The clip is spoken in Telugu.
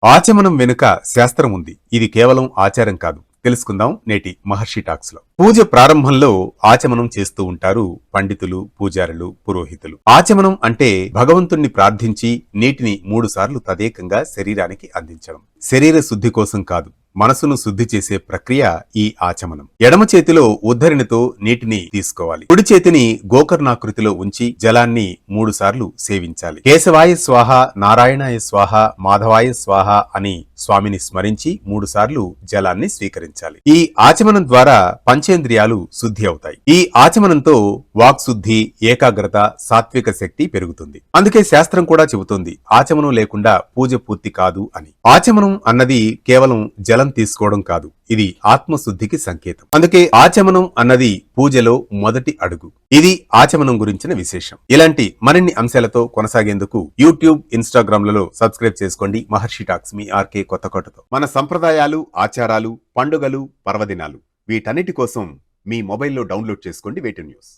ఆచమనం వెనుక శాస్త్రం ఉంది. ఇది కేవలం ఆచారం కాదు. తెలుసుకుందాం నేటి మహర్షి టాక్స్ లో. పూజ ప్రారంభంలో ఆచమనం చేస్తూ ఉంటారు పండితులు, పూజారులు, పురోహితులు. ఆచమనం అంటే భగవంతుణ్ణి ప్రార్థించి నీటిని 3 సార్లు తదేకంగా శరీరానికి అందించడం. శరీర శుద్ధి కోసం కాదు, మనసును శుద్ధి చేసే ప్రక్రియ ఈ ఆచమనం. ఎడమ చేతిలో ఉద్ధరిణితో నీటిని తీసుకోవాలి. కుడి చేతిని గోకర్ణాకృతిలో ఉంచి జలాన్ని 3 సార్లు సేవించాలి. కేశవాయ స్వాహ, నారాయణాయ స్వాహ, మాధవాయ స్వాహ అని స్వామిని స్మరించి 3 సార్లు జలాన్ని స్వీకరించాలి. ఈ ఆచమనం ద్వారా పంచేంద్రియాలు శుద్ధి అవుతాయి. ఈ ఆచమనంతో వాక్ శుద్ధి, ఏకాగ్రత, సాత్విక శక్తి పెరుగుతుంది. అందుకే శాస్త్రం కూడా చెబుతోంది ఆచమనం లేకుండా పూజ పూర్తి కాదు అని. ఆచమనం అన్నది కేవలం జలం తీసుకోవడం కాదు, ఇది ఆత్మశుద్ధికి సంకేతం. అందుకే ఆచమనం అన్నది పూజలో మొదటి అడుగు. ఇది ఆచమనం గురించిన విశేషం. ఇలాంటి మరిన్ని అంశాలతో కొనసాగేందుకు యూట్యూబ్, ఇన్స్టాగ్రామ్లలో సబ్స్క్రైబ్ చేసుకోండి. మహర్షి టాక్స్ మీ ఆర్కే కొత్తకోటతో. మన సంప్రదాయాలు, ఆచారాలు, పండుగలు, పర్వదినాలు వీటన్నిటి కోసం మీ మొబైల్లో డౌన్లోడ్ చేసుకోండి వేటు న్యూస్.